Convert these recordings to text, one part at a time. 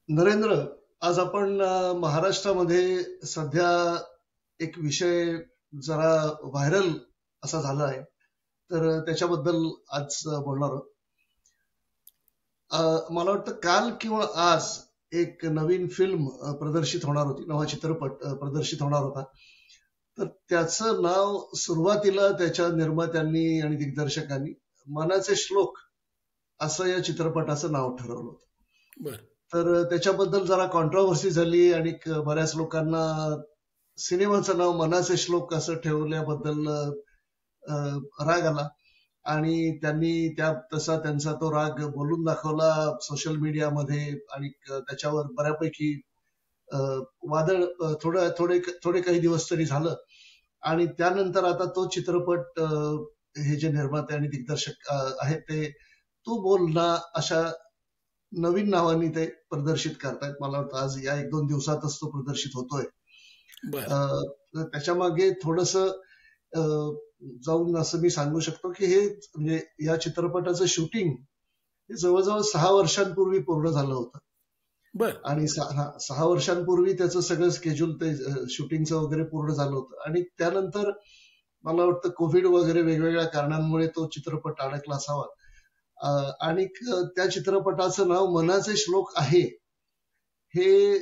नरेंद्र, आज आपण महाराष्ट्रामध्ये सध्या एक विषय जरा व्हायरल असा झाला आहे. तर त्याच्याबद्दल आज बोलणार आहोत. मला वाटतं काल किंवा आज एक नवीन फिल्म प्रदर्शित होणार होती, नवा चित्रपट प्रदर्शित होणार होता. तर त्याचं नाव सुरुवातीला त्याच्या निर्मात्यांनी आणि दिग्दर्शकांनी मनाचे श्लोक असं या चित्रपटाचं नाव ठरवलं होतं. बर तर त्याच्याबद्दल जरा कॉन्ट्रोव्हर्सी झाली आणि बऱ्याच लोकांना सिनेमाचं नाव मनाचे श्लोक असं ठेवल्याबद्दल राग आला आणि त्यांनी तसा त्यांचा तो राग बोलून दाखवला सोशल मीडियामध्ये आणि त्याच्यावर बऱ्यापैकी वादळ थोडे काही दिवस तरी झालं. आणि त्यानंतर आता तो चित्रपट हे जे निर्माते आणि दिग्दर्शक आहेत ते तू बोल ना अशा नवीन नावाने ते प्रदर्शित करतायत. मला वाटतं आज या 1-2 दिवसातच तो प्रदर्शित होतोय. त्याच्या मागे थोडस जाऊन असं मी सांगू शकतो की हे म्हणजे या चित्रपटाचं शूटिंग हे जवळजवळ 6 वर्षांपूर्वी पूर्ण झालं होतं. आणि 6 वर्षांपूर्वी त्याचं सगळं स्केड्यूल ते शूटिंगचं वगैरे पूर्ण झालं होतं आणि त्यानंतर मला वाटतं कोविड वगैरे वेगवेगळ्या कारणांमुळे तो चित्रपट अडकला असावा. आणि त्या चित्रपटाचं नाव मनाचे श्लोक आहे. हे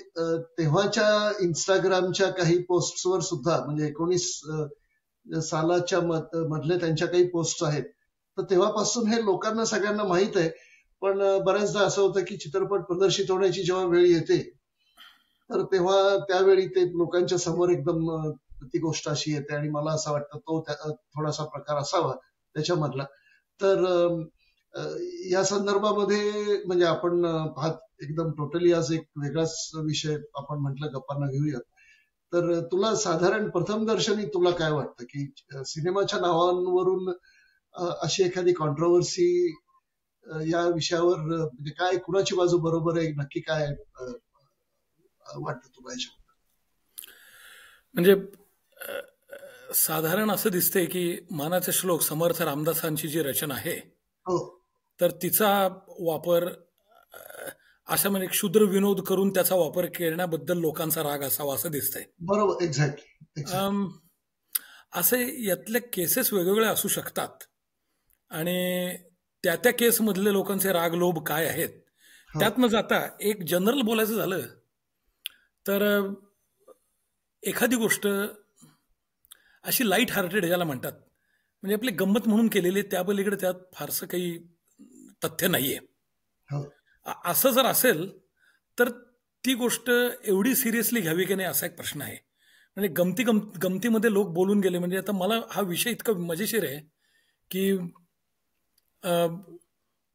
तेव्हाच्या इंस्टाग्रामच्या काही पोस्टवर सुद्धा म्हणजे 19 सालाच्या मधले त्यांच्या काही पोस्ट आहेत. तर तेव्हापासून हे लोकांना सगळ्यांना माहित आहे. पण बऱ्याचदा असं होतं की चित्रपट प्रदर्शित होण्याची जेव्हा वेळ येते तर तेव्हा त्यावेळी ते लोकांच्या समोर एकदम ती गोष्ट अशी येते आणि मला असं वाटतं तो थोडासा प्रकार असावा त्याच्यामधला. तर या संदर्भामध्ये म्हणजे आपण एकदम टोटली आज एक वेगळाच विषय आपण म्हटलं गप्पांना घेऊयात. तर तुला साधारण प्रथम दर्शनी तुला काय वाटतं की सिनेमाच्या नावांवरून अशी एखादी कॉन्ट्रोव्हर्सी या विषयावर म्हणजे काय कुणाची बाजू बरोबर आहे नक्की काय वाटतं तुला याच्यावर? म्हणजे साधारण असं दिसतंय की मनाचे श्लोक समर्थ रामदासांची जी रचना आहे तर तिचा वापर अशा म्हणजे क्षुद्र विनोद करून त्याचा वापर करण्याबद्दल लोकांचा राग असावा असं दिसतंय. बरोबर, एक्झॅक्टली. असे यातले केसेस वेगवेगळे असू शकतात आणि त्या केसमधले लोकांचे राग लोभ काय आहेत त्यात न जाता एक जनरल बोलायचं झालं तर एखादी गोष्ट अशी लाईट हार्टेड ज्याला म्हणतात म्हणजे आपली गंमत म्हणून केलेली त्या पलीकडे त्यात फारसं काही तथ्य नाहीये. असं जर असेल तर ती गोष्ट एवढी सिरियसली घ्यावी की नाही असा एक प्रश्न आहे. म्हणजे गमतीमध्ये लोक बोलून गेले. म्हणजे आता मला हा विषय इतका मजेशीर आहे की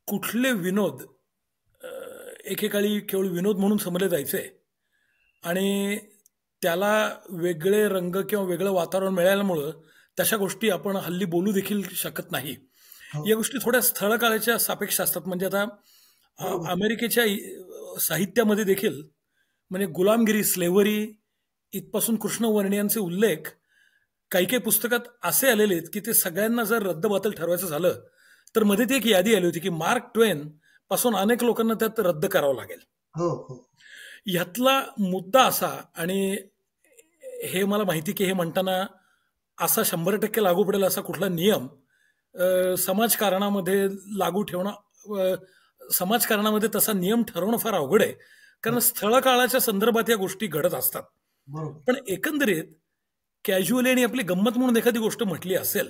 कुठले विनोद एकेकाळी केवळ विनोद म्हणून समजले जायचे आणि त्याला वेगळे रंग किंवा वेगळं वातावरण मिळाल्यामुळं तशा गोष्टी आपण हल्ली बोलू देखील शकत नाही. या गोष्टी थोड्या स्थळकाळाच्या सापेक्ष असतात. म्हणजे आता अमेरिकेच्या साहित्यामध्ये देखील म्हणजे गुलामगिरी स्लेव्हरी इथपासून कृष्णवर्णियांचे उल्लेख काही काही पुस्तकात असे आलेले आहेत की ते सगळ्यांना जर रद्दबातल ठरवायचं झालं तर मध्ये ती एक यादी आली होती की मार्क ट्वेन पासून अनेक लोकांना त्यात रद्द करावं लागेल. ह्यातला मुद्दा असा आणि हे मला माहिती की हे म्हणताना असा 100% लागू पडेल असा कुठला नियम समाजकारणामध्ये लागू ठेवणं समाजकारणामध्ये तसा नियम ठरवणं फार अवघड आहे कारण स्थळकाळाच्या संदर्भात या गोष्टी घडत असतात. पण एकंदरीत कॅज्युअली आणि आपली गंमत म्हणून एखादी गोष्ट म्हटली असेल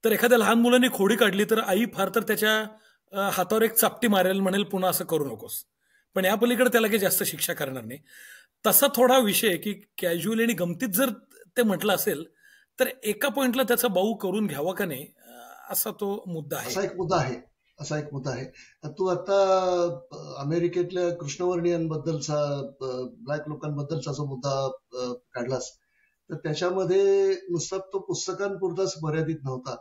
तर एखाद्या लहान मुलांनी खोडी काढली तर आई फार तर त्याच्या हातावर एक चापटी मारेल म्हणेल पुन्हा असं करू नकोस. पण या पलीकडे त्याला काही जास्त शिक्षा करणार नाही. तसा थोडा विषय की कॅज्युअली आणि गमतीत जर ते म्हटलं असेल तर एका पॉइंटला त्याचा बाऊ करून घ्यावा का नाही असा तो मुद्दा आहे. असा एक मुद्दा आहे. तू आता अमेरिकेतल्या कृष्णवर्णियांबद्दलचा ब्लॅक लोकांबद्दलचा जो मुद्दा काढलास तर त्याच्यामध्ये नुसता तो पुस्तकांपुरताच मर्यादित नव्हता.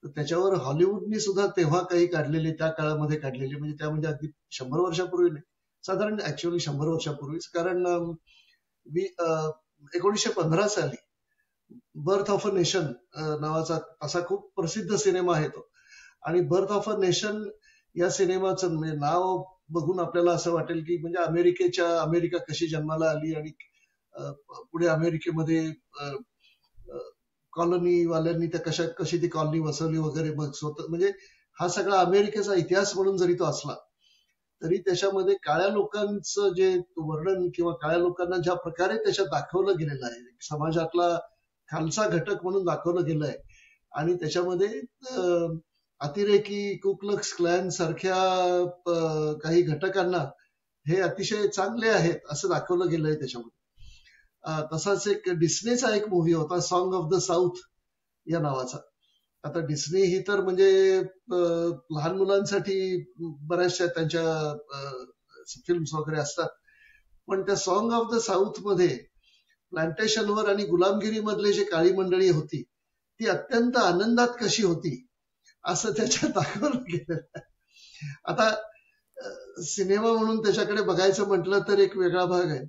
तर त्याच्यावर हॉलिवूडनी सुद्धा तेव्हा काही काढलेली त्या काळामध्ये काढलेली म्हणजे त्या म्हणजे अगदी 100 वर्षापूर्वी नाही साधारण ऍक्च्युअली 100 वर्षापूर्वीच. कारण 1915 साली बर्थ ऑफ अ नेशन नावाचा असा खूप प्रसिद्ध सिनेमा आहे तो. आणि बर्थ ऑफ अ नेशन या सिनेमाचं म्हणजे नाव बघून आपल्याला असं वाटेल की म्हणजे अमेरिका कशी जन्माला आली आणि पुढे अमेरिकेमध्ये कॉलनीवाल्यांनी कशी ती कॉलनी वसवली वगैरे म्हणजे हा सगळा अमेरिकेचा इतिहास म्हणून जरी तो असला तरी त्याच्यामध्ये काळ्या लोकांचं जे वर्णन किंवा काळ्या लोकांना ज्या प्रकारे त्याच्यात दाखवलं गेलेलं आहे, समाजातला खालचा घटक म्हणून दाखवलं गेलं आहे आणि त्याच्यामध्ये अतिरेकी कुक्लक्स क्लॅन सारख्या काही घटकांना हे अतिशय चांगले आहेत असं दाखवलं गेलंय त्याच्यामध्ये. तसाच एक डिस्नेचा एक मूव्ही होता सॉंग ऑफ द साऊथ या नावाचा. आता डिस्नी ही तर म्हणजे लहान मुलांसाठी बऱ्याचशा त्यांच्या फिल्म्स वगैरे असतात, पण त्या सॉंग ऑफ द साऊथ मध्ये प्लांटेशनवर आणि गुलामगिरी मधले जे काळी मंडळी होती ती अत्यंत आनंदात कशी होती असं त्याच्यात दाखवलं गेलेलं आहे. आता सिनेमा म्हणून त्याच्याकडे बघायचं म्हटलं तर एक वेगळा भाग आहे,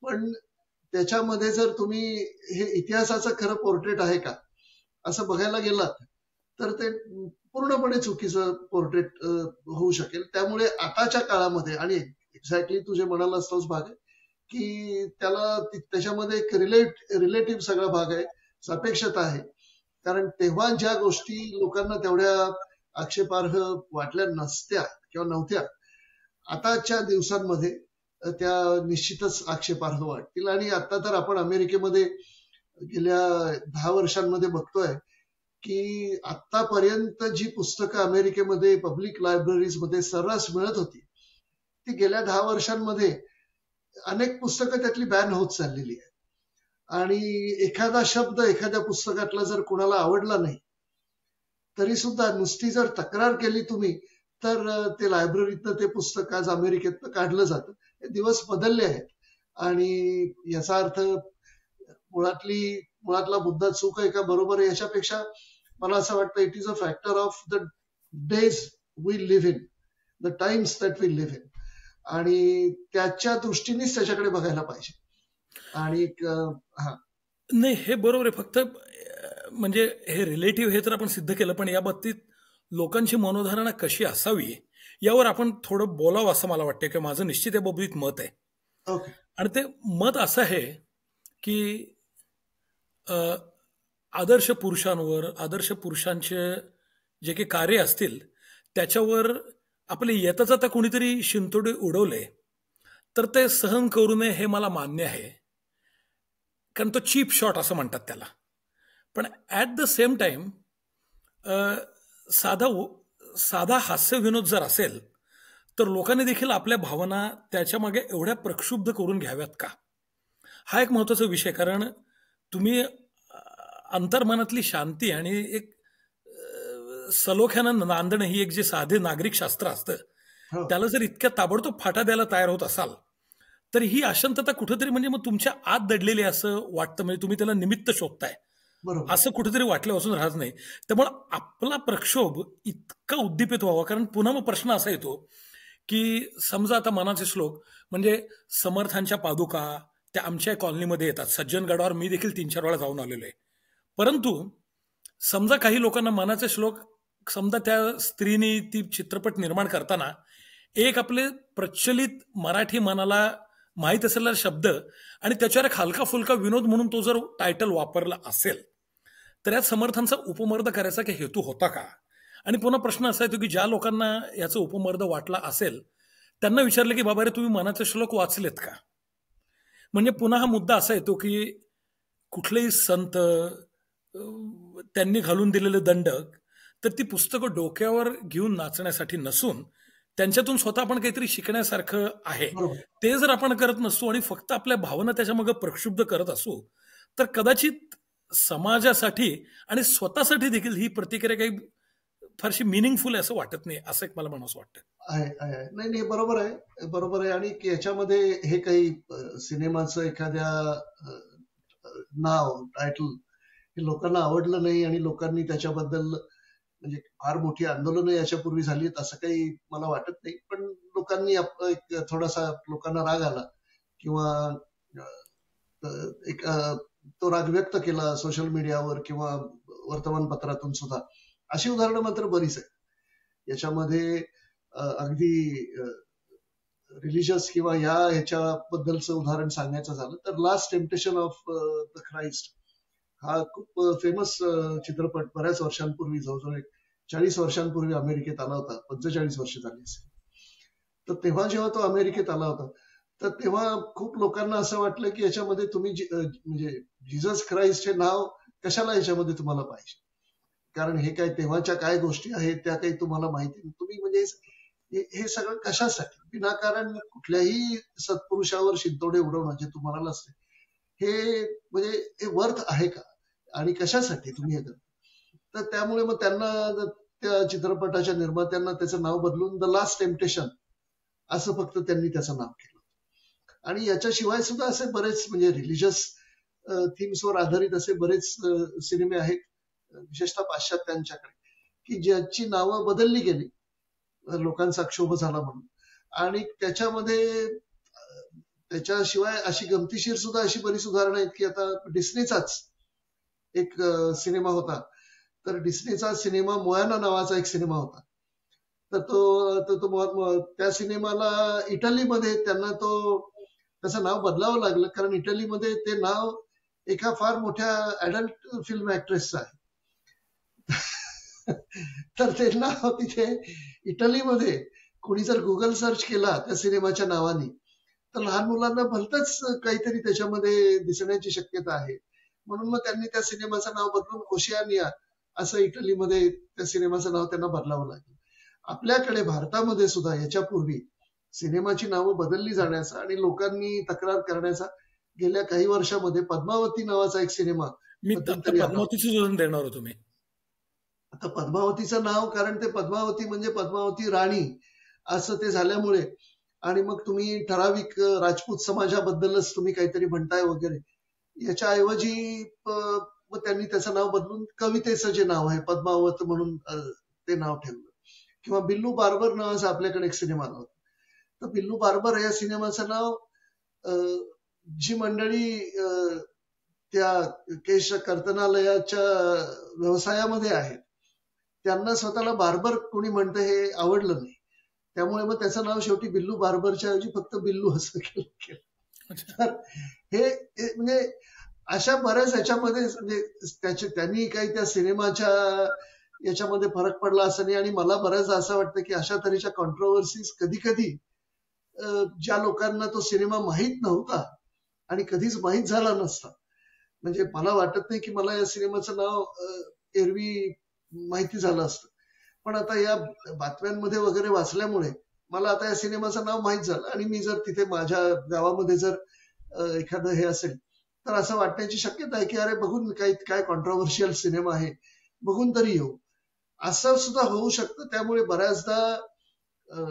पण त्याच्यामध्ये जर तुम्ही हे इतिहासाचं खरं पोर्ट्रेट आहे का असं बघायला गेलात तर ते पूर्णपणे चुकीचं पोर्ट्रेट होऊ शकेल. त्यामुळे आताच्या काळामध्ये आणि एक्झॅक्टली तू जे म्हणालास तोच भाग आहे की त्याच्यामध्ये एक रिलेटिव्ह सगळा भाग आहे, सापेक्षता आहे. कारण तेव्हा ज्या गोष्टी लोकांना तेवढ्या आक्षेपार्ह वाटल्या नसत्या किंवा नव्हत्या, आताच्या दिवसांमध्ये त्या निश्चितच आक्षेपार्ह वाटतील. आणि आता तर आपण अमेरिकेमध्ये गेल्या 10 वर्षांमध्ये बघतोय की आतापर्यंत जी पुस्तकं अमेरिकेमध्ये पब्लिक लायब्ररीज मध्ये सर्रास मिळत होती ती गेल्या 10 वर्षांमध्ये अनेक पुस्तकं त्यातली बॅन होत चाललेली आहे. आणि एखादा शब्द एखाद्या पुस्तकातला जर कोणाला आवडला नाही तरी सुद्धा नुसती जर तक्रार केली तुम्ही तर ते लायब्ररीतनं ते पुस्तक आज अमेरिकेतनं काढलं जातं. हे दिवस बदलले आहेत आणि याचा अर्थ मुळातला मुद्दा चूक आहे का बरोबर आहे याच्यापेक्षा मला असं वाटतं it is a factor of the days we live in, the times that we live in, आणि त्याच्या दृष्टीनेच त्याच्याकडे बघायला पाहिजे. आणि नाही हे बरोबर आहे, फक्त म्हणजे हे रिलेटिव्ह हे तर आपण सिद्ध केलं, पण या बाबतीत लोकांची मनोधारणा कशी असावी यावर आपण थोडं बोलावं असं मला वाटतं की माझं निश्चित या बाबतीत मत आहे. आणि ते मत असं आहे की आदर्श पुरुषांवर, आदर्श पुरुषांचे जे काही कार्य असतील त्याच्यावर आपले येता जाता कोणीतरी शिंतोडे उडवले तर ते सहन करू नये हे मला मान्य आहे, कारण तो चीप शॉट असं म्हणतात त्याला. पण ॲट द सेम टाइम साधा हास्य विनोद जर असेल तर लोकांनी देखील आपल्या भावना त्याच्या मागे एवढ्या प्रक्षुब्ध करून घ्याव्यात का, हा एक महत्वाचा विषय. कारण तुम्ही अंतर्मनातली शांती आणि एक सलोख्यानं नांदणं ही एक जे साधे नागरिक शास्त्र असतं त्याला जर इतक्या ताबडतोब फाटा द्यायला तयार होत असाल तर ही अशांतता कुठेतरी म्हणजे मग तुमच्या आत दडलेली असं वाटतं, म्हणजे तुम्ही त्याला निमित्त शोधताय असं कुठेतरी वाटल्यापासून राहत नाही. त्यामुळे आपला प्रक्षोभ इतका उद्दीपित व्हावा. कारण पुन्हा मग प्रश्न असा येतो की समजा आता मनाचे श्लोक म्हणजे समर्थांच्या पादुका त्या आमच्या कॉलनीमध्ये येतात, सज्जनगडावर मी देखील 3-4 वेळा जाऊन आलेलो आहे. परंतु समजा काही लोकांना मनाचे श्लोक, समजा त्या स्त्रीने ती चित्रपट निर्माण करताना एक आपले प्रचलित मराठी मनाला माहीत असलेला शब्द आणि त्याच्यावर एक हलका फुलका विनोद म्हणून तो जर टायटल वापरला असेल तर यात समर्थांचा उपमर्द करायचा काही हेतू होता का. आणि पुन्हा प्रश्न असा येतो की ज्या लोकांना याचा उपमर्द वाटला असेल त्यांना विचारलं की बाबा रे तुम्ही मनाचे श्लोक वाचलेत का. म्हणजे पुन्हा हा मुद्दा असा येतो की कुठलेही संत त्यांनी घालून दिलेले दंडक तर ती पुस्तकं डोक्यावर घेऊन नाचण्यासाठी नसून त्यांच्यातून स्वतः आपण काहीतरी शिकण्यासारखं आहे. ते जर आपण करत नसतो आणि फक्त आपल्या भावना त्याच्यामागे प्रक्षुब्ध करत असू तर कदाचित समाजासाठी आणि स्वतःसाठी देखील ही प्रतिक्रिया काही फारशी मिनिंगफुल असं वाटत नाही, असं एक मला म्हणावं वाटतं. नाही बरोबर आहे. आणि याच्यामध्ये हे काही सिनेमाचं एखाद्या नाव टायटल हे लोकांना आवडलं नाही आणि लोकांनी त्याच्याबद्दल म्हणजे फार मोठी आंदोलनं याच्यापूर्वी झाली असं काही मला वाटत नाही. पण लोकांनी एक थोडासा लोकांना राग आला किंवा एक तो राग व्यक्त केला सोशल मीडियावर किंवा वर्तमानपत्रातून सुद्धा. अशी उदाहरणं मात्र बरीच आहे. याच्यामध्ये अगदी रिलिजियस किंवा ह्याच्याबद्दलचं उदाहरण सांगायचं झालं तर last temptation of the Christ हा खूप फेमस चित्रपट बऱ्याच वर्षांपूर्वी, जवळजवळ 40 वर्षांपूर्वी अमेरिकेत आला होता. 45 वर्ष झाली असेल. तर तेव्हा जेव्हा तो अमेरिकेत आला होता तर तेव्हा खूप लोकांना असं वाटलं की याच्यामध्ये तुम्ही म्हणजे जीसस ख्राइस्ट हे नाव कशाला याच्यामध्ये तुम्हाला पाहिजे, कारण हे काय तेव्हाच्या काय गोष्टी आहेत त्या काही तुम्हाला माहिती नाही. तुम्ही म्हणजे हे सगळं कशासाठी, विनाकारण कुठल्याही सत्पुरुषावर शिंतोडे उडवणं जे तुम्हाला असते हे म्हणजे हे वर्थ आहे का आणि कशासाठी तुम्ही हे करता. तर त्यामुळे मग त्यांना त्या चित्रपटाच्या निर्मात्यांना त्याचं नाव बदलून द लास्ट टेम्पटेशन असं फक्त त्यांनी त्याचं नाव केलं. आणि याच्याशिवाय सुद्धा असे बरेच म्हणजे रिलिजियस थीम्सवर आधारित असे बरेच सिनेमे आहेत, विशेषतः पाश्चात्यांच्याकडे, की ज्याची नावं बदलली गेली लोकांचा क्षोभ झाला म्हणून. आणि त्याच्याशिवाय अशी गमतीशीर सुद्धा अशी बरीच उदाहरणं आहेत की आता डिस्नीचाच एक सिनेमा होता. तर डिस्नीचा सिनेमा मोयाना नावाचा एक सिनेमा होता. तर तो त्या सिनेमाला इटलीमध्ये त्यांना त्याचं नाव बदलावं लागलं, कारण इटलीमध्ये ते नाव एका फार मोठ्या अडल्ट फिल्म ऍक्ट्रेसचं आहे. तर ते नाव तिथे इटलीमध्ये कोणी जर गुगल सर्च केला त्या सिनेमाच्या नावाने तर लहान मुलांना भलतंच काहीतरी त्याच्यामध्ये दिसण्याची शक्यता आहे. म्हणून मग त्यांनी त्या सिनेमाचं नाव बदलून ओशियानिया असं इटलीमध्ये त्या सिनेमाचं नाव त्यांना बदलावं लागलं. आपल्याकडे भारतामध्ये सुद्धा याच्यापूर्वी सिनेमाची नावं बदलली जाण्याचा आणि लोकांनी तक्रार करण्याचा गेल्या काही वर्षामध्ये पद्मावती नावाचा एक सिनेमा पद्मावतीचं उदाहरण देणार होतो मी. आता पद्मावतीचं नाव, कारण ते पद्मावती म्हणजे पद्मावती राणी असं ते झाल्यामुळे, आणि मग तुम्ही ठराविक राजपूत समाजाबद्दलच तुम्ही काहीतरी म्हणताय वगैरे, याच्याऐवजी मग त्यांनी त्याचं नाव बदलून कवितेचं जे नाव आहे पद्मावत म्हणून ते नाव ठेवलं. किंवा बिल्लू बार्बर नावाचा आपल्याकडे एक सिनेमा आला होता. तर बिल्लू बार्बर या सिनेमाचं नाव जी मंडळी त्या केश कर्तनालयाच्या व्यवसायामध्ये आहेत त्यांना स्वतःला बार्बर कोणी म्हणतं हे आवडलं नाही, त्यामुळे मग त्याचं नाव शेवटी बिल्लू बार्बरच्या ऐवजी फक्त बिल्लू असं केलं. तर हे म्हणजे अशा बऱ्याच याच्यामध्ये म्हणजे त्यांनी काही त्या सिनेमाच्या याच्यामध्ये फरक पडला असं नाही. आणि मला बऱ्याचदा असं वाटतं की अशा तऱ्हेच्या कॉन्ट्रोवर्सीज कधी कधी ज्या लोकांना तो सिनेमा माहीत नव्हता आणि कधीच माहीत झाला नसता, म्हणजे मला वाटत नाही की मला या सिनेमाचं नाव एरवी माहिती झालं असतं, पण आता या बातम्यांमध्ये वगैरे वाचल्यामुळे मला आता या सिनेमाचं नाव माहीत झालं. आणि मी जर तिथे माझ्या गावामध्ये जर एखादं हे असेल तर असं वाटण्याची शक्यता आहे की अरे बघून काय कॉन्ट्रोवर्शियल सिनेमा आहे, बघून तरी येऊ, असं सुद्धा होऊ शकतं. त्यामुळे बऱ्याचदा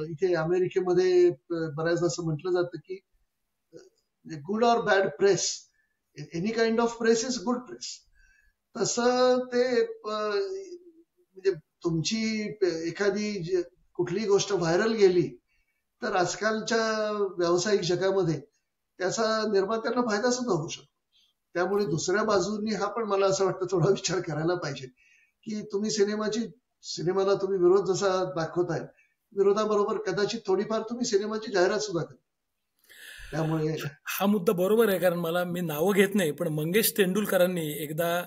इथे अमेरिकेमध्ये बऱ्याचदा असं म्हटलं जातं की good or bad press, any kind of press is good press. तसं ते म्हणजे तुमची एखादी कुठली गोष्ट व्हायरल गेली तर आजकालच्या व्यावसायिक जगामध्ये त्याचा निर्मात्यांना फायदा सुद्धा होऊ शकतो. त्यामुळे दुसऱ्या बाजूनी हा पण मला असं वाटतं थोडा विचार करायला पाहिजे की तुम्ही सिनेमाला तुम्ही विरोध जसा दाखवताय, विरोधाबरोबर कदाचित थोडीफार तुम्ही सिनेमाची जाहिरात सुद्धा करा. त्यामुळे हा मुद्दा बरोबर आहे, कारण मी नावं घेत नाही, पण मंगेश तेंडुलकरांनी एकदा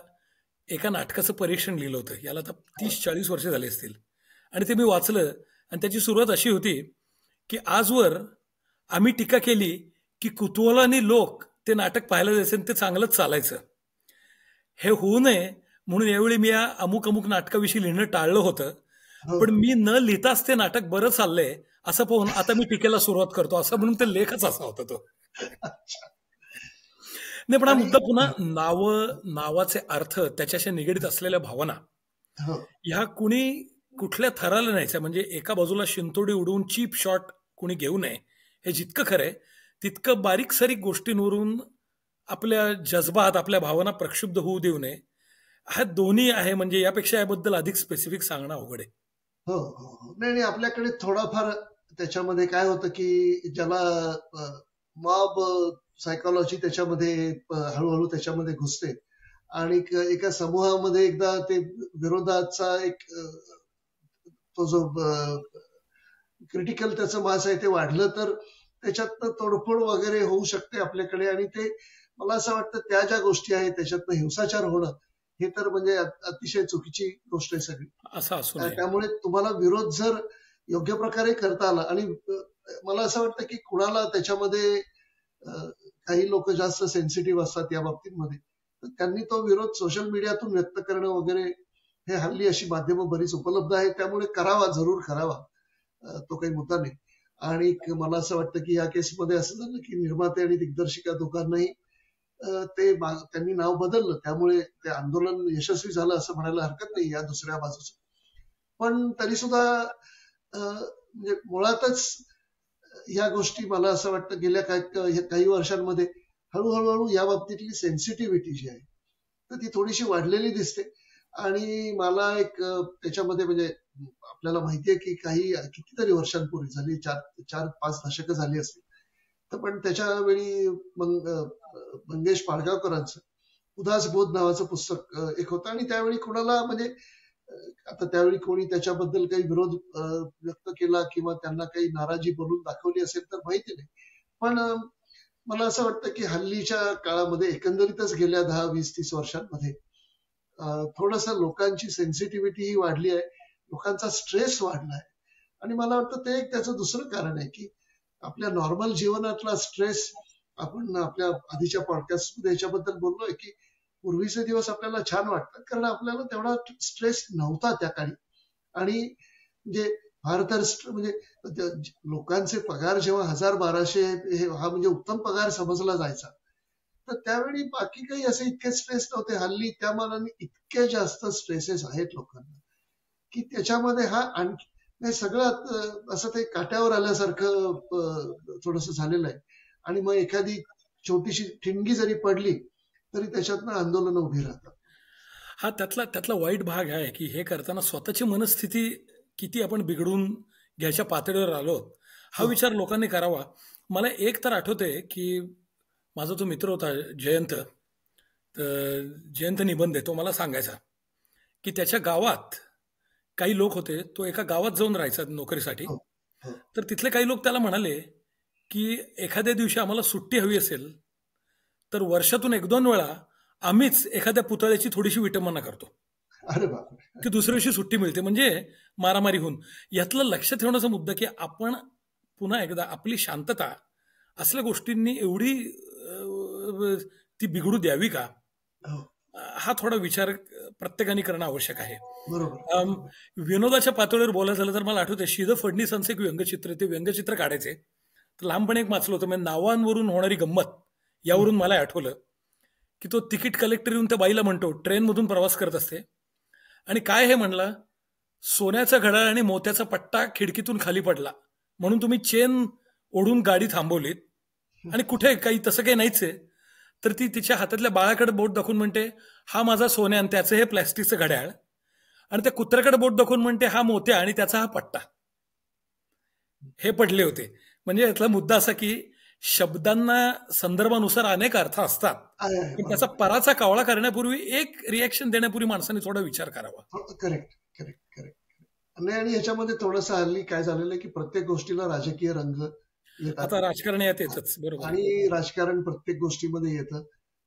एका नाटकाचं परीक्षण लिहिलं होतं. याला आता 30-40 वर्ष झाले असतील, आणि ते मी वाचलं. आणि त्याची सुरुवात अशी होती की आजवर आम्ही टीका केली की कुतूहलाने लोक ते नाटक पाहायला जायचं आणि ते चांगलंच चालायचं. हे होऊ नये म्हणून यावेळी मी या अमुक नाटकाविषयी लिहिणं टाळलं होतं, पण मी न लिहिताच ते नाटक बरं चाललंय असं पाहून आता मी टीकेला सुरुवात करतो, असं म्हणून ते लेखच असा होता तो. नाही, पण हा मुद्दा पुन्हा नावाचे अर्थ, त्याच्याशी निगडीत असलेल्या भावना, ह्या कुठल्या थराला न्यायच्या, म्हणजे एका बाजूला शिंतोडी उडवून चीप शॉट कुणी घेऊ नये, हे जितकं खरंय तितकं बारीक सारीक गोष्टींवरून आपल्या जज्बात, आपल्या भावना प्रक्षुब्ध होऊ देऊ नये. हा दोन्ही आहे, म्हणजे यापेक्षा याबद्दल अधिक स्पेसिफिक सांगणं अवघड आहे. हो हो, नाही, आपल्याकडे थोडाफार त्याच्यामध्ये काय होतं की ज्याला मॉब सायकोलॉजी त्याच्यामध्ये हळूहळू त्याच्यामध्ये घुसते, आणि एका समूहामध्ये एकदा ते विरोधाचा एक तो जो क्रिटिकल त्याचं मास आहे ते वाढलं तर त्याच्यातनं तोडफोड वगैरे होऊ शकते आपल्याकडे, आणि ते मला असं वाटतं त्या ज्या गोष्टी आहेत त्याच्यातनं हिंसाचार होणं हे तर म्हणजे अतिशय चुकीची गोष्ट आहे सगळी. त्यामुळे तुम्हाला विरोध जर योग्य प्रकारे करता आला, आणि मला असं वाटतं की कुणाला त्याच्यामध्ये काही लोक जास्त सेन्सिटिव्ह असतात या बाबतीमध्ये, तर त्यांनी तो विरोध सोशल मीडियातून व्यक्त करणं वगैरे, हे हल्ली अशी माध्यमं बरीच उपलब्ध आहेत, त्यामुळे करावा, जरूर करावा, तो काही मुद्दा नाही. आणि मला असं वाटतं की या केसमध्ये असं झालं की निर्माते आणि दिग्दर्शिका दोघांनाही त्यांनी नाव बदललं, त्यामुळे ते आंदोलन यशस्वी झालं असं म्हणायला हरकत नाही या दुसऱ्या बाजूचं. पण तरी सुद्धा म्हणजे मुळातच या गोष्टी मला असं वाटतं गेल्या काही वर्षांमध्ये हळूहळू या बाबतीतली सेन्सिटिव्हिटी जी आहे तर ती थोडीशी वाढलेली दिसते. आणि मला एक त्याच्यामध्ये म्हणजे आपल्याला माहितीये की कितीतरी वर्षांपूर्वी झाली, 4-5 दशकं झाली असतील, तर पण त्याच्यावेळी मंगेश पाडगावकरांचं उदास बोध नावाचं पुस्तक एक होतं, आणि त्यावेळी कोणाला म्हणजे आता त्यावेळी कोणी त्याच्याबद्दल काही विरोध व्यक्त केला किंवा त्यांना काही नाराजी बोलून दाखवली असेल तर माहिती नाही. पण मला असं वाटतं की हल्लीच्या काळामध्ये एकंदरीतच गेल्या 10, 20, 30 वर्षांमध्ये थोडस लोकांची सेन्सिटिव्हिटी ही वाढली आहे, लोकांचा स्ट्रेस वाढला आहे. आणि मला वाटतं ते एक त्याचं दुसरं कारण आहे की आपल्या नॉर्मल जीवनातला स्ट्रेस, आपण आपल्या आधीच्या पॉडकास्टमध्ये याच्याबद्दल बोललोय की पूर्वीचे दिवस आपल्याला छान वाटतात कारण आपल्याला तेवढा स्ट्रेस नव्हता त्या काळी. आणि म्हणजे फार तर म्हणजे लोकांचे पगार जेव्हा 1000-1200 हा म्हणजे उत्तम पगार समजला जायचा, तर त्यावेळी बाकी काही असे इतके स्ट्रेस नव्हते. हल्ली त्या मानाने इतके जास्त स्ट्रेसेस आहेत लोकांना की त्याच्यामध्ये हा आणखी सगळं असं ते काट्यावर आल्यासारखं थोडस झालेलं आहे. आणि मग एखादी छोटीशी ठिणगी जरी पडली तरी त्याच्यातनं आंदोलन उभी राहतात. हा त्यातला वाईट भाग आहे की हे करताना स्वतःची मनस्थिती किती आपण बिघडून घ्यायच्या पातळीवर आलो हा विचार लोकांनी करावा. मला एक तर आठवते की माझा तो मित्र होता जयंत निबंधे, तो मला सांगायचा की त्याच्या गावात काही लोक होते, तो एका गावात जाऊन राहायचा नोकरीसाठी. तर तिथले काही लोक त्याला म्हणाले की एखाद्या दिवशी आम्हाला सुट्टी हवी असेल तर वर्षातून 1-2 वेळा आम्हीच एखाद्या पुतळ्याची थोडीशी विटंबना करतो, की दुसऱ्या दिवशी सुट्टी मिळते, म्हणजे मारामारी होऊन. यातलं लक्ष ठेवण्याचा मुद्दा की आपण पुन्हा एकदा आपली शांतता असल्या गोष्टींनी एवढी ती बिघडू द्यावी का, हा थोडा विचार प्रत्येकाने करणं आवश्यक आहे. विनोदाच्या पातळीवर बोलायचं झालं तर मला आठवते श्रीधर फडणवीसांचं एक व्यंगचित्र, ते व्यंगचित्र काढायचे. तर लहानपणी एक वाचलं होतं, म्हणजे नावांवरून होणारी गंमत यावरून मला आठवलं की तो तिकीट कलेक्टर येऊन त्या बाईला म्हणतो, ट्रेनमधून प्रवास करत असते आणि काय हे म्हणला, सोन्याचा घड्याळ आणि मोत्याचा पट्टा खिडकीतून खाली पडला म्हणून तुम्ही चेन ओढून गाडी थांबवलीत आणि कुठे काही तसं काही नाहीच आहे. तर ती तिच्या हातातल्या बाळाकडे बोट दाखवून म्हणते, हा माझा सोन्या आणि त्याचं हे प्लॅस्टिकचं घड्याळ, आणि त्या कुत्र्याकडे बोट दाखवून म्हणते, हा मोत्या आणि त्याचा हा पट्टा. हे पडले होते. म्हणजे यातला मुद्दा असा की शब्दांना संदर्भानुसार अनेक अर्थ असतात, पण त्याचा पराचा कावळा करण्यापूर्वी एक रिॲक्शन देण्यापूर्वी माणसाने थोडा विचार करावा. करेक्ट. आणि ह्याच्यामध्ये थोडंसं हल्ली काय झालेलं आहे की प्रत्येक गोष्टीला राजकीय रंग येतात, आता राजकारण येतच. बरोबर. आणि राजकारण प्रत्येक गोष्टीमध्ये येतं.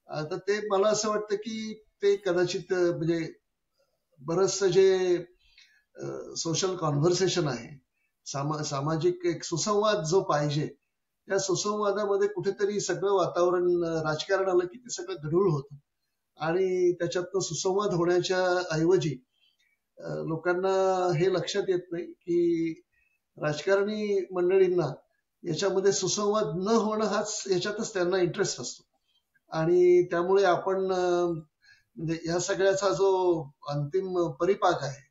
तर ते मला असं वाटतं की ते कदाचित म्हणजे बरंचसं जे सोशल कॉन्व्हर्सेशन आहे, सामाजिक एक सुसंवाद जो पाहिजे, त्या सुसंवादामध्ये कुठेतरी सगळं वातावरण राजकारण आलं की ते सगळं गढूळ होतं. आणि त्याच्यातनं सुसंवाद होण्याच्या ऐवजी लोकांना हे लक्षात येत नाही की राजकारणी मंडळींना याच्यामध्ये सुसंवाद न होणं हाच याच्यातच त्यांना इंटरेस्ट असतो. आणि त्यामुळे आपण म्हणजे या सगळ्याचा जो अंतिम परिपाक आहे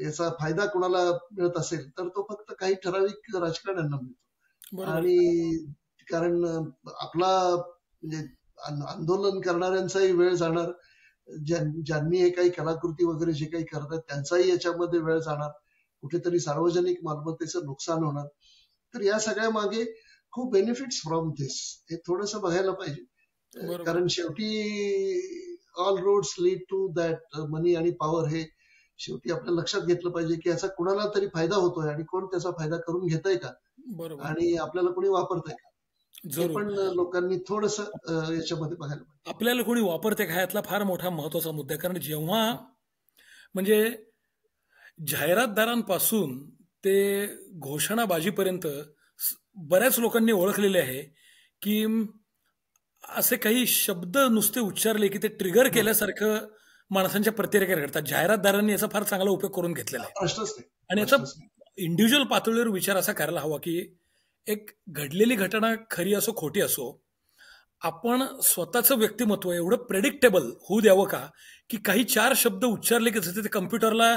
याचा फायदा कोणाला मिळत असेल तर तो फक्त काही ठराविक राजकारण्यांना मिळतो. आणि कारण आपला म्हणजे आंदोलन करणाऱ्यांचाही वेळ जाणार, ज्यांनी हे काही कलाकृती वगैरे जे काही करतात त्यांचाही याच्यामध्ये वेळ जाणार, कुठेतरी सार्वजनिक मालमत्तेचं नुकसान होणार. तर या सगळ्या मागे खूप बेनिफिट्स फ्रॉम धिस हे थोडंसं बघायला पाहिजे. कारण शेवटी all roads lead to that money आणि पॉवर, हे शेवटी आपल्या लक्षात घेतलं पाहिजे की याचा कुणाला तरी फायदा होतोय आणि कोण त्याचा फायदा करून घेतय का, आणि आपल्याला कोणी वापरतंय का, हे पण लोकांनी थोडस याच्यामध्ये बघायला पाहिजे. आपल्याला कोणी वापरते का यातला फार मोठा महत्वाचा मुद्दा आहे. कारण जेव्हा म्हणजे जाहिरातदारांपासून ते घोषणाबाजीपर्यंत बऱ्याच लोकांनी ओळखलेले आहे की असे काही शब्द नुसते उच्चारले की ते ट्रिगर केल्यासारखं माणसांच्या प्रतिक्रिया करतात. जाहिरातदारांनी याचा फार चांगला उपयोग करून घेतलेला आहे. आणि याचा इंडिव्हिज्युअल पातळीवर विचार असा करायला हवा की एक घडलेली घटना खरी असो खोटी असो, आपण स्वतःचं व्यक्तिमत्व एवढं प्रेडिक्टेबल होऊ द्यावं का की काही 4 शब्द उच्चारले की जसे ते कम्प्युटरला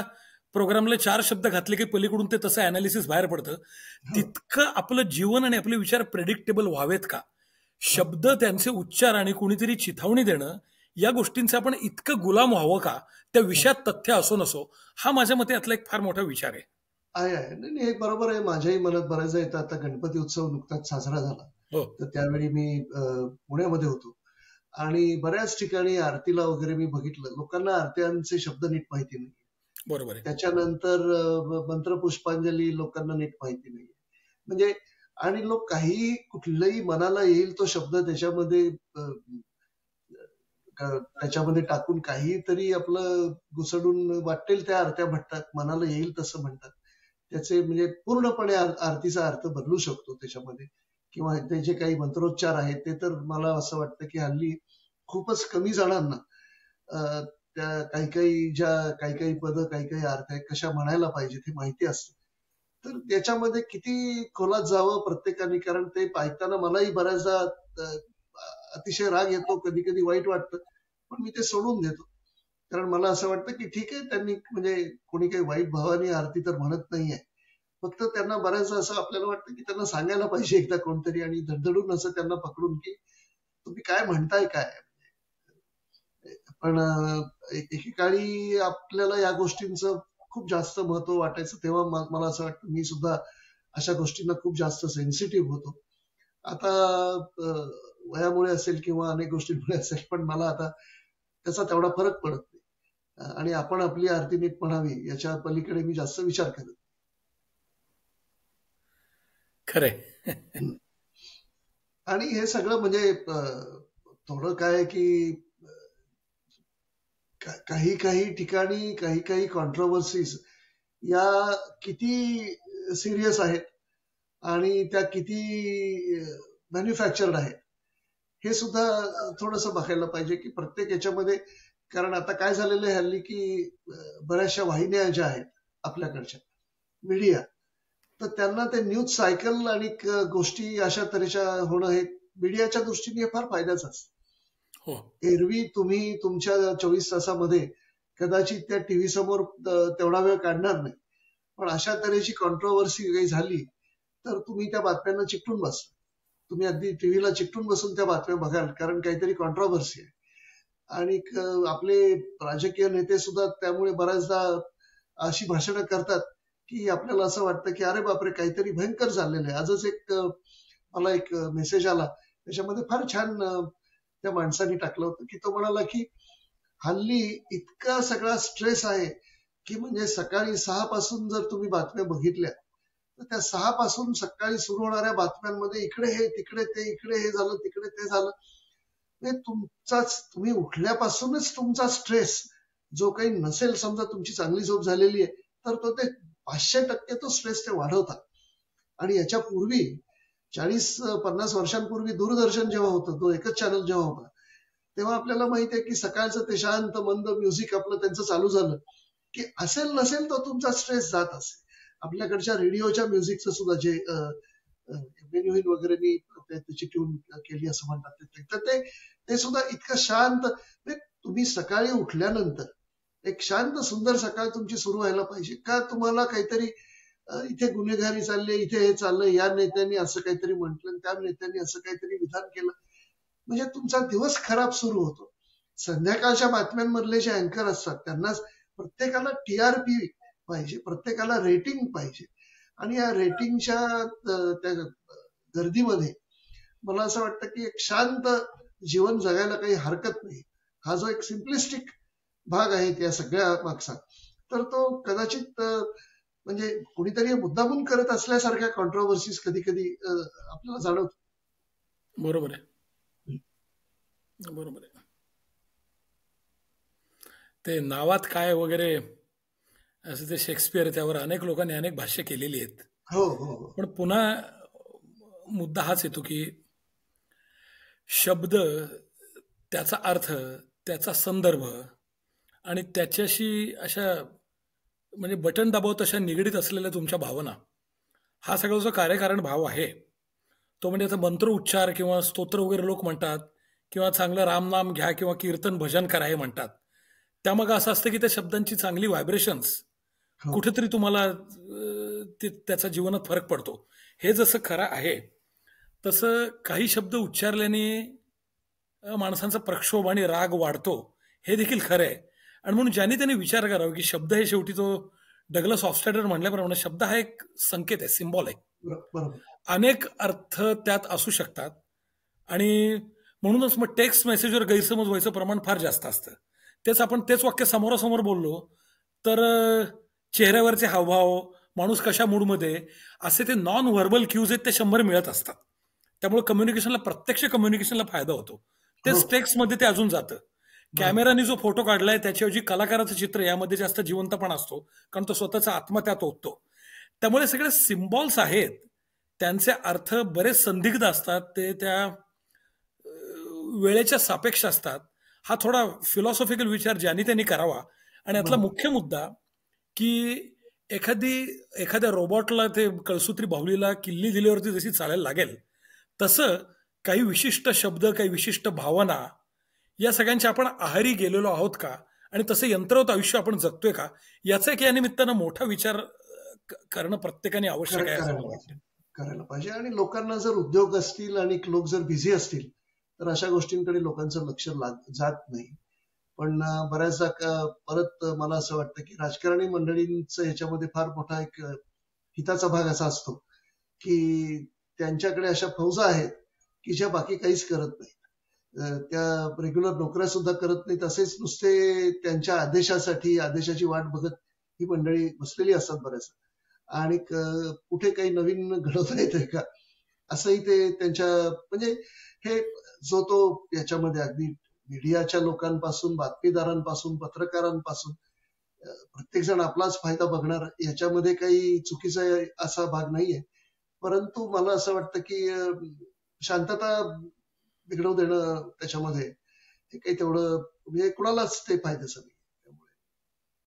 प्रोग्रामला 4 शब्द घातले की पलीकडून ते तसं अनालिसिस बाहेर पडतं, तितकं आपलं जीवन आणि आपले विचार प्रेडिक्टेबल व्हावेत का? शब्द, त्यांचे उच्चार आणि कुणीतरी चिथावणी देणं, या गोष्टींचं आपण इतकं गुलाम व्हावं का? त्या विषयात तथ्य असो नसो, हा माझ्या मते यातला एक फार मोठा विचार आहे. नाही, हे बरोबर आहे. माझ्याही मनात बऱ्याचदा येतं. आता गणपती उत्सव नुकताच साजरा झाला, तर त्यावेळी मी पुण्यामध्ये होतो आणि बऱ्याच ठिकाणी आरतीला वगैरे मी बघितलं, लोकांना आरत्यांचे शब्द नीट माहिती नाही. बरोबर आहे. त्याच्यानंतर मंत्रपुष्पांजली लोकांना नीट माहिती नाही. म्हणजे आणि लोक काही कुठलंही मनाला येईल तो शब्द त्याच्यामध्ये टाकून काहीतरी आपलं घुसडून वाटेल त्या आरत्या म्हणतात, मनाला येईल तसं म्हणतात. त्याचे म्हणजे पूर्णपणे आरतीचा अर्थ बदलू शकतो त्याच्यामध्ये, किंवा ते जे काही मंत्रोच्चार आहेत ते तर मला असं वाटतं की हल्ली खूपच कमी जणांना त्या काही पद, काही अर्थ आहेत कशा म्हणायला पाहिजे ते माहिती असतं. तर त्याच्यामध्ये किती खोलात जावं प्रत्येकाने, कारण ते ऐकताना मलाही बऱ्याचदा अतिशय राग येतो, कधी कधी वाईट वाटतं, पण मी ते सोडून देतो. कारण मला असं वाटतं की ठीक आहे, त्यांनी म्हणजे कोणी काही वाईट भावाने आरती तर म्हणत नाहीये, फक्त त्यांना बऱ्याचदा असं आपल्याला वाटतं की त्यांना सांगायला पाहिजे एकदा कोणतरी, आणि धडधडून असं त्यांना पकडून की तुम्ही काय म्हणताय काय. पण एकेकाळी आपल्याला या गोष्टींचं खूप जास्त महत्व वाटायचं, तेव्हा मला असं वाटतं मी सुद्धा अशा गोष्टींना खूप जास्त सेन्सिटिव्ह होतो. आता वयामुळे असेल किंवा अनेक गोष्टींमुळे असेल, पण मला आता त्याचा तेवढा फरक पडत नाही आणि आपण आपली आरती नीट म्हणावी याच्या पलीकडे मी जास्त विचार करत. खरंय. आणि हे सगळं म्हणजे थोडं काय की काही ठिकाणी काही कॉन्ट्रोवर्सीज या किती सिरियस आहेत आणि त्या किती मॅन्युफॅक्चर्ड आहेत हे सुद्धा थोडंसं बघायला पाहिजे की प्रत्येक याच्यामध्ये. कारण आता काय झालेलं आहे हल्ली की बऱ्याचशा वाहिन्या ज्या आहेत आपल्याकडच्या मीडिया, तर त्यांना ते न्यूज सायकल आणि गोष्टी अशा तऱ्हेच्या होणं हे मीडियाच्या दृष्टीने फार फायद्याचं असतं. एरवी तुम्ही तुमच्या 24 तासामध्ये कदाचित त्या टीव्ही समोर तेवढा वेळ काढणार नाही, पण अशा तऱ्हेची कॉन्ट्रोवर्सी काही झाली तर तुम्ही त्या बातम्यांना चिकटून बसता. तुम्ही अगदी टीव्हीला चिकटून बसून त्या बातम्या बघाल, कारण काहीतरी कॉन्ट्रोवर्सी आहे. आणि आपले राजकीय नेते सुद्धा त्यामुळे बऱ्याचदा अशी भाषणं करतात की आपल्याला असं वाटतं की अरे बापरे, काहीतरी भयंकर झालेलं आहे. आजच मला एक मेसेज आला, त्याच्यामध्ये फार छान त्या माणसाने टाकलं होतं की तो म्हणाला की हल्ली इतका सगळा स्ट्रेस आहे की म्हणजे सकाळी 6 पासून जर तुम्ही बातम्या बघितल्या तर त्या 6 पासून सकाळी सुरू होणाऱ्या बातम्यांमध्ये इकडे हे तिकडे ते, इकडे हे झालं तिकडे ते झालं. तुम्ही उठल्यापासूनच तुमचा स्ट्रेस जो काही नसेल, समजा तुमची चांगली झोप झालेली आहे तर तो ते 500% तो स्ट्रेस ते वाढवतात. आणि याच्या पूर्वी 40-50 वर्षांपूर्वी दूरदर्शन जेव्हा होतं, तो एकच चॅनल जेव्हा होता, तेव्हा आपल्याला माहिती आहे की सकाळचं ते शांत मंद म्युझिक आपलं त्यांचं चालू झालं की असेल नसेल तो तुमचा स्ट्रेस जात असेल. आपल्याकडच्या रेडिओच्या म्युझिकचं सुद्धा जे मेन्युहिन वगैरे मी त्याची ट्यून केली असं म्हणतात, तर ते सुद्धा इतकं शांत. तुम्ही सकाळी उठल्यानंतर एक शांत सुंदर सकाळ तुमची सुरू व्हायला पाहिजे का? तुम्हाला काहीतरी इथे गुन्हेगारी चालली, इथे हे चाललंय, या नेत्यांनी असं काहीतरी म्हटलं, त्या नेत्यांनी असं काहीतरी विधान केलं, म्हणजे तुमचा दिवस खराब सुरू होतो. संध्याकाळच्या बातम्यांमधले जे अँकर असतात त्यांना प्रत्येकाला टीआरपी पाहिजे, प्रत्येकाला रेटिंग पाहिजे. आणि या रेटिंगच्या त्या गर्दीमध्ये मला असं वाटतं की एक शांत जीवन जगायला काही हरकत नाही. हा जो एक सिम्प्लिस्टिक भाग आहे त्या सगळ्या मागचा, तर तो कदाचित म्हणजे कुणीतरी मुद्दामून करत असल्यासारख्या कॉन्ट्रोवर्सीज कधी कधी आपल्याला जाणवत. बरोबर आहे, बरोबर आहे. ते नावात काय वगैरे असं ते शेक्सपियर, त्यावर अनेक लोकांनी अनेक भाष्य केलेली आहेत. हो हो. पण पुन्हा मुद्दा हाच येतो की शब्द, त्याचा अर्थ, त्याचा संदर्भ आणि त्याच्याशी अशा म्हणजे बटन दाबवत अशा निगडीत असलेल्या तुमच्या भावना, हा सगळा जो कार्यकारण भाव आहे तो म्हणजे आता मंत्र उच्चार किंवा स्तोत्र वगैरे लोक म्हणतात, किंवा चांगलं रामनाम घ्या किंवा कीर्तन भजन करा हे म्हणतात. त्यामागं असं असतं की त्या शब्दांची चांगली व्हायब्रेशन्स कुठेतरी तुम्हाला त्याचा जीवनात फरक पडतो. हे जसं खरं आहे तसं काही शब्द उच्चारल्याने माणसांचा प्रक्षोभ आणि राग वाढतो, हे देखील खरं आहे. आणि म्हणून ज्यांनी त्यांनी विचार करावा की शब्द हे शेवटी, तो डगलस हॉफस्टॅडर म्हणल्याप्रमाणे, शब्द हा एक संकेत आहे, सिम्बॉल आहे. अनेक अर्थ त्यात असू शकतात आणि म्हणूनच मग टेक्स्ट मेसेजवर गैरसमज व्हायचं प्रमाण फार जास्त असतं. तेच वाक्य समोरासमोर बोललो तर चेहऱ्यावरचे हावभाव, माणूस कशा मूडमध्ये, असे ते नॉन व्हर्बल क्यूज आहेत ते 100 मिळत असतात. त्यामुळे कम्युनिकेशनला, प्रत्यक्ष कम्युनिकेशनला फायदा होतो. तेच टेक्स्टमध्ये ते अजून जातं. कॅमेराने जो फोटो काढलाय त्याच्याऐवजी कलाकाराचं चित्र यामध्ये जास्त जिवंतपणा असतो, कारण तो स्वतःचा आत्मा त्यात ओततो. त्यामुळे सगळे सिम्बॉल्स आहेत, त्यांचे अर्थ बरेच संदिग्ध असतात, ते त्या वेळेच्या सापेक्ष असतात. हा थोडा फिलॉसॉफिकल विचार ज्यांनी त्यांनी करावा. आणि यातला मुख्य मुद्दा की एखाद्या रोबोटला ते कळसूत्री बाहुलीला किल्ली दिल्यावरती जशी चालायला लागेल, तसं काही विशिष्ट शब्द, काही विशिष्ट भावना, या सगळ्यांच्या आपण आहारी गेलेलो आहोत का, आणि तसं यंत्रवत आयुष्य आपण जगतोय का, याचा एक या निमित्तानं मोठा विचार करणं प्रत्येकाने आवश्यक आहे, करायला पाहिजे. आणि लोकांना जर उद्योग असतील आणि लोक जर बिझी असतील तर अशा गोष्टींकडे लोकांचं लक्ष जात नाही. पण बऱ्याचदा परत मला असं वाटतं की राजकारणी मंडळींचं ह्याच्यामध्ये फार मोठा एक हिताचा भाग असा असतो की त्यांच्याकडे अशा फौजा आहेत की ज्या बाकी काहीच करत नाहीत, त्या रेग्युलर नोकऱ्या सुद्धा करत नाहीत, तसेच नुसते त्यांच्या आदेशाची वाट बघत ही मंडळी बसलेली असतात बऱ्याचदा. आणि कुठे काही नवीन घडवता येतंय का असंही ते त्यांच्या, म्हणजे हे जो तो याच्यामध्ये अगदी मीडियाच्या लोकांपासून, बातमीदारांपासून, पत्रकारांपासून प्रत्येक जण आपलाच फायदा बघणार, याच्यामध्ये काही चुकीचा असा भाग नाहीये. परंतु मला असं वाटतं की शांतता बिघडवू देणं त्याच्यामध्ये हे काही तेवढं म्हणजे कुणालाच ते फायद्याचं नाही.